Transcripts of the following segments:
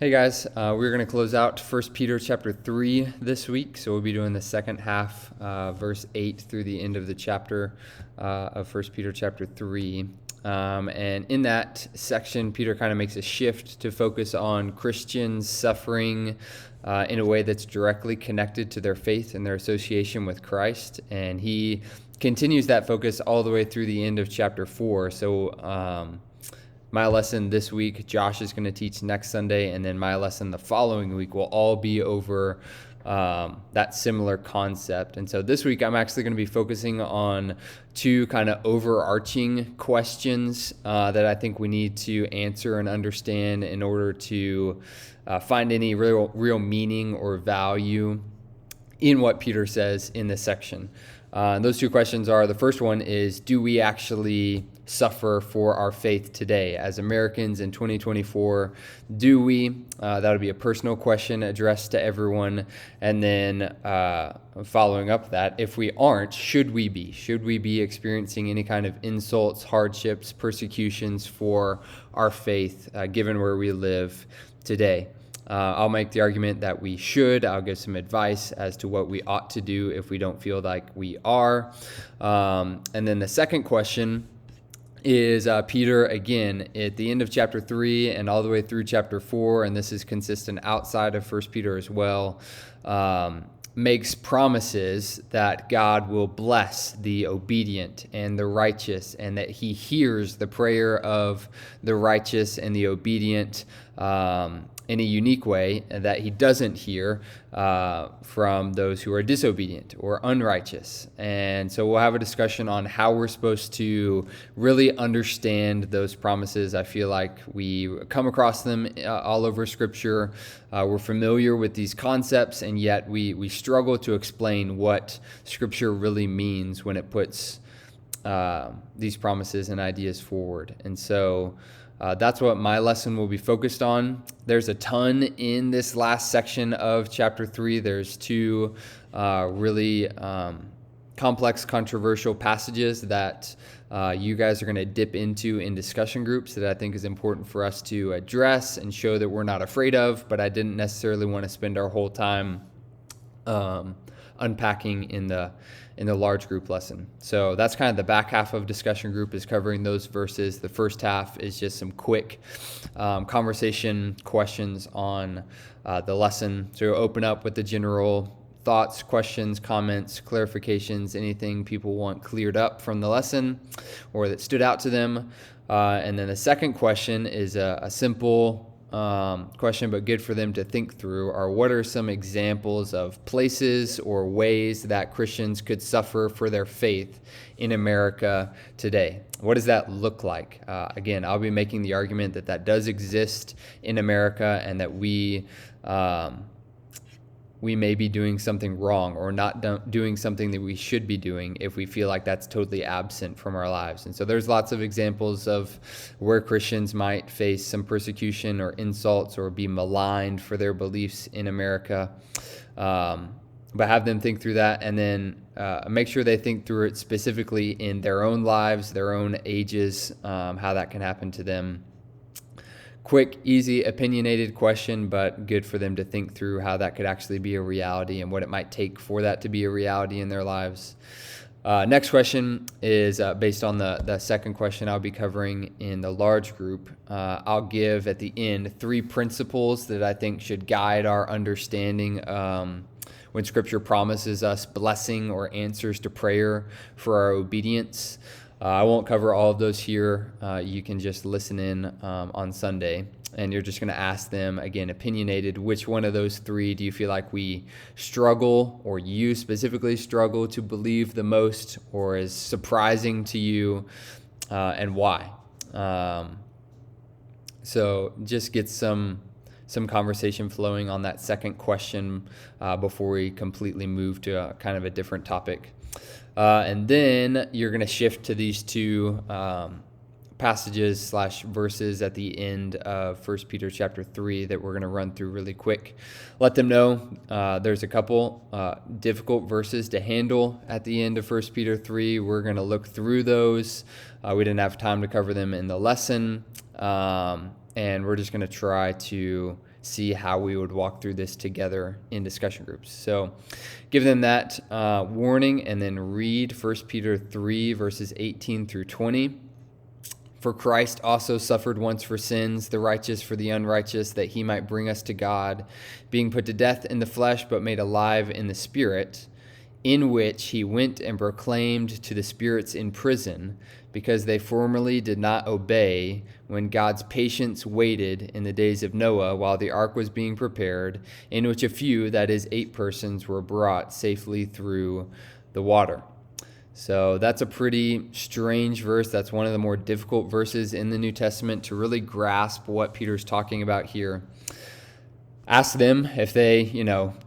Hey guys, we're going to close out 1 Peter chapter 3 this week. So we'll be doing the second half, verse 8 through the end of the chapter of 1 Peter chapter 3. And in that section, Peter kind of makes a shift to focus on Christians suffering in a way that's directly connected to their faith and their association with Christ. And he continues that focus all the way through the end of chapter 4. So my lesson this week, Josh is going to teach next Sunday, and then my lesson the following week will all be over that similar concept. And so this week I'm actually going to be focusing on two kind of overarching questions that I think we need to answer and understand in order to find any real meaning or value in what Peter says in this section. And those two questions are, the first one is, do we actually suffer for our faith today as Americans in 2024? Do we? That would be a personal question addressed to everyone. And then following up that, if we aren't, should we be? Should we be experiencing any kind of insults, hardships, persecutions for our faith, given where we live today? I'll make the argument that we should. I'll give some advice as to what we ought to do if we don't feel like we are. And then the second question is Peter, again, at the end of chapter 3 and all the way through chapter 4, and this is consistent outside of 1 Peter as well, makes promises that God will bless the obedient and the righteous, and that he hears the prayer of the righteous and the obedient in a unique way that he doesn't hear from those who are disobedient or unrighteous. And so we'll have a discussion on how we're supposed to really understand those promises. I feel like we come across them all over Scripture. We're familiar with these concepts, and yet we struggle to explain what Scripture really means when it puts these promises and ideas forward. And so that's what my lesson will be focused on. There's a ton in this last section of chapter 3. There's two really complex, controversial passages that you guys are going to dip into in discussion groups that I think is important for us to address and show that we're not afraid of, but I didn't necessarily want to spend our whole time unpacking in the large group lesson. So that's kind of the back half of discussion group, is covering those verses. The first half is just some quick conversation questions on the lesson. So you'll open up with the general thoughts, questions, comments, clarifications, anything people want cleared up from the lesson or that stood out to them. And then the second question is a simple question, but good for them to think through, are what are some examples of places or ways that Christians could suffer for their faith in America today? What does that look like? Again, I'll be making the argument that that does exist in America, and that we may be doing something wrong or not doing something that we should be doing if we feel like that's totally absent from our lives. And so there's lots of examples of where Christians might face some persecution or insults or be maligned for their beliefs in America. But have them think through that, and then make sure they think through it specifically in their own lives, their own ages, how that can happen to them. Quick, easy, opinionated question, but good for them to think through how that could actually be a reality and what it might take for that to be a reality in their lives. Next question is based on the second question I'll be covering in the large group. I'll give at the end 3 principles that I think should guide our understanding when Scripture promises us blessing or answers to prayer for our obedience. I won't cover all of those here. You can just listen in on Sunday, and you're just going to ask them, again, opinionated, which one of those 3 do you feel like we struggle, or you specifically struggle to believe the most, or is surprising to you, and why? So just get some conversation flowing on that second question before we completely move to kind of a different topic. And then you're going to shift to these two passages / verses at the end of 1 Peter chapter 3 that we're going to run through really quick. Let them know there's a couple difficult verses to handle at the end of 1 Peter 3. We're going to look through those. We didn't have time to cover them in the lesson, and we're just going to try to see how we would walk through this together in discussion groups. So give them that warning, and then read 1 Peter 3, verses 18 through 20. For Christ also suffered once for sins, the righteous for the unrighteous, that he might bring us to God, being put to death in the flesh, but made alive in the Spirit, in which he went and proclaimed to the spirits in prison, because they formerly did not obey, when God's patience waited in the days of Noah while the ark was being prepared, in which a few, that is 8 persons, were brought safely through the water. So that's a pretty strange verse. That's one of the more difficult verses in the New Testament to really grasp what Peter's talking about here. Ask them if they,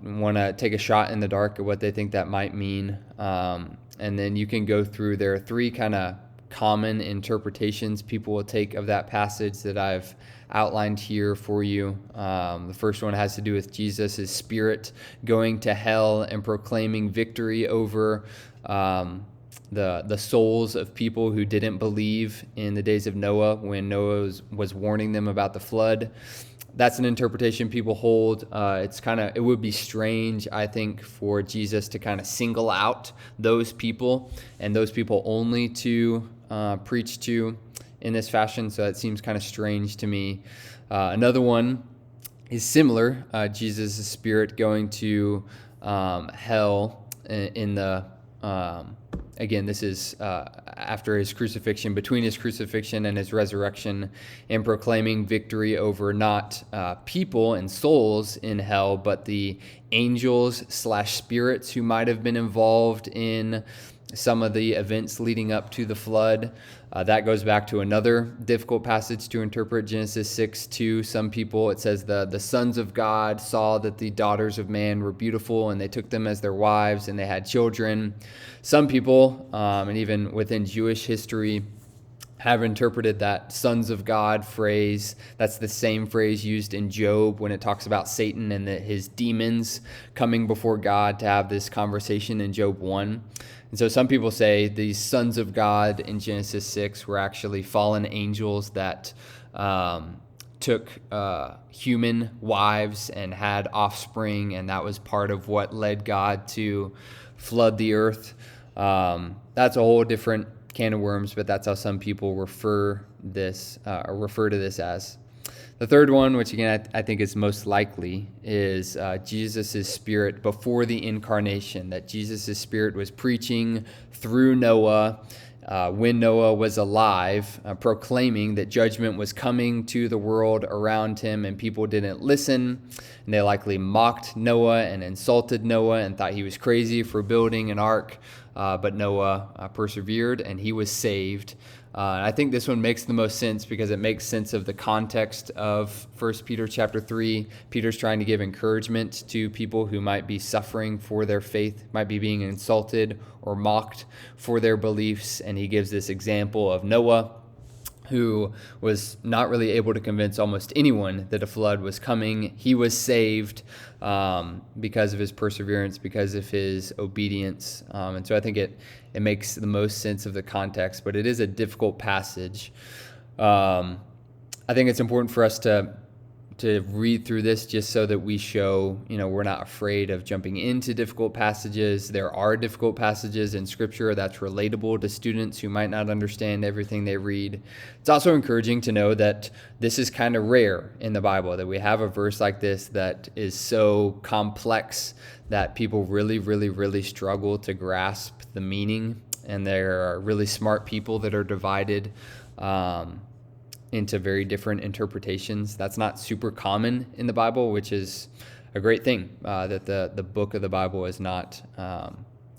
want to take a shot in the dark at what they think that might mean. And then you can go through. There are 3 kind of common interpretations people will take of that passage that I've outlined here for you. The first one has to do with Jesus' spirit going to hell and proclaiming victory over the souls of people who didn't believe in the days of Noah, when Noah was warning them about the flood. That's an interpretation people hold. It would be strange, I think, for Jesus to kind of single out those people and those people only to preach to in this fashion. So that seems kind of strange to me. Another one is similar. Jesus' spirit going to hell in the again, this is after his crucifixion, between his crucifixion and his resurrection, and proclaiming victory over not people and souls in hell, but the angels/spirits who might have been involved in some of the events leading up to the flood. That goes back to another difficult passage to interpret, Genesis 6:2. Some people, it says, the sons of God saw that the daughters of man were beautiful, and they took them as their wives, and they had children. Some people, and even within Jewish history, have interpreted that sons of God phrase. That's the same phrase used in Job when it talks about Satan and his demons coming before God to have this conversation in Job 1. And so some people say these sons of God in Genesis 6 were actually fallen angels that took human wives and had offspring, and that was part of what led God to flood the earth. That's a whole different can of worms, but that's how some people refer to this as. The third one, which again I think is most likely, is Jesus' spirit before the incarnation, that Jesus' spirit was preaching through Noah when Noah was alive, proclaiming that judgment was coming to the world around him, and people didn't listen, and they likely mocked Noah and insulted Noah and thought he was crazy for building an ark, but Noah persevered, and he was saved. I think this one makes the most sense because it makes sense of the context of 1 Peter chapter 3. Peter's trying to give encouragement to people who might be suffering for their faith, might be being insulted or mocked for their beliefs. And he gives this example of Noah, who was not really able to convince almost anyone that a flood was coming. He was saved because of his perseverance, because of his obedience. And so I think it makes the most sense of the context, but it is a difficult passage. I think it's important for us to read through this just so that we show, we're not afraid of jumping into difficult passages. There are difficult passages in Scripture that's relatable to students who might not understand everything they read. It's also encouraging to know that this is kind of rare in the Bible, that we have a verse like this that is so complex that people really, really, really struggle to grasp the meaning, and there are really smart people that are divided into very different interpretations. That's not super common in the Bible, which is a great thing, that the book of the Bible is not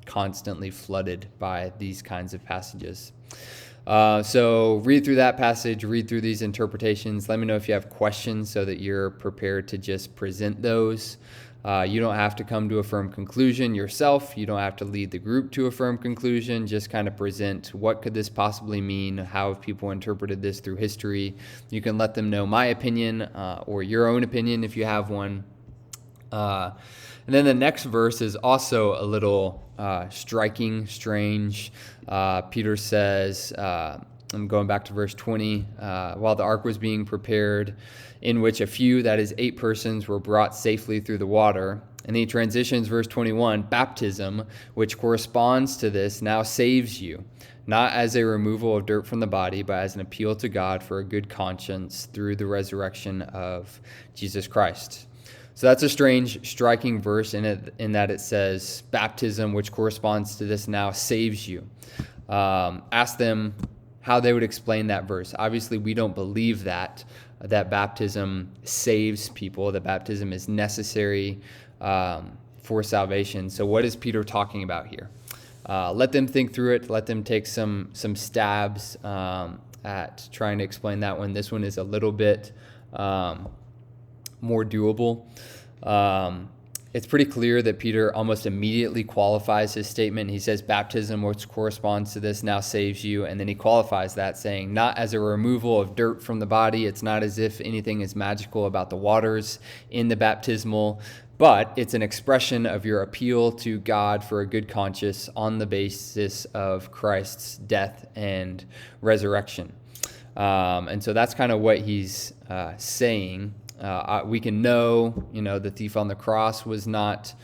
constantly flooded by these kinds of passages. So read through that passage, read through these interpretations. Let me know if you have questions so that you're prepared to just present those. You don't have to come to a firm conclusion yourself. You don't have to lead the group to a firm conclusion. Just kind of present, what could this possibly mean? How have people interpreted this through history? You can let them know my opinion or your own opinion if you have one. And then the next verse is also a little striking, strange. Peter says, I'm going back to verse 20. While the ark was being prepared, in which a few, that is 8 persons, were brought safely through the water. And he transitions verse 21, baptism, which corresponds to this, now saves you, not as a removal of dirt from the body, but as an appeal to God for a good conscience through the resurrection of Jesus Christ. So that's a strange, striking verse in that it says, baptism, which corresponds to this, now saves you. Ask them how they would explain that verse. Obviously, we don't believe that baptism saves people, that baptism is necessary for salvation. So what is Peter talking about here? Let them think through it. Let them take some stabs at trying to explain that one. This one is a little bit more doable. It's pretty clear that Peter almost immediately qualifies his statement. He says, baptism, which corresponds to this, now saves you. And then he qualifies that, saying, not as a removal of dirt from the body. It's not as if anything is magical about the waters in the baptismal, but it's an expression of your appeal to God for a good conscience on the basis of Christ's death and resurrection. And so that's kind of what he's saying. We can know, the thief on the cross was not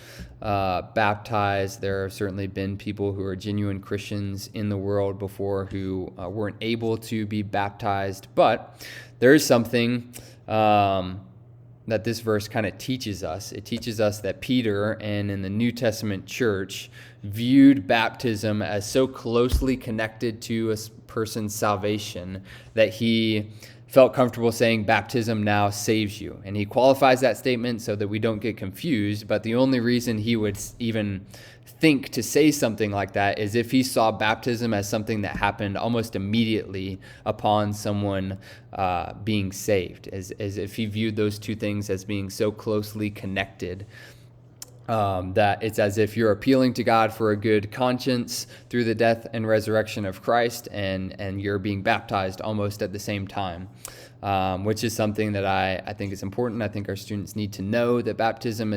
baptized. There have certainly been people who are genuine Christians in the world before who weren't able to be baptized. But there is something that this verse kind of teaches us. It teaches us that Peter and in the New Testament church viewed baptism as so closely connected to a person's salvation that he felt comfortable saying baptism now saves you. And he qualifies that statement so that we don't get confused, but the only reason he would even think to say something like that is if he saw baptism as something that happened almost immediately upon someone being saved, as if he viewed those two things as being so closely connected. That it's as if you're appealing to God for a good conscience through the death and resurrection of Christ, and you're being baptized almost at the same time, which is something that I think is important. I think our students need to know that baptism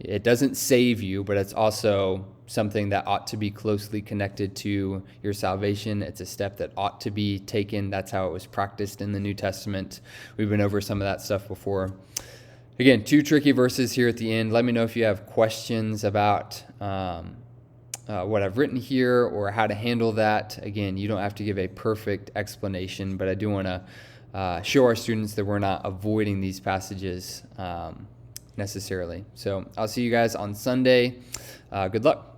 it doesn't save you, but it's also something that ought to be closely connected to your salvation. It's a step that ought to be taken. That's how it was practiced in the New Testament. We've been over some of that stuff before. Again, 2 tricky verses here at the end. Let me know if you have questions about what I've written here or how to handle that. Again, you don't have to give a perfect explanation, but I do want to show our students that we're not avoiding these passages necessarily. So I'll see you guys on Sunday. Good luck.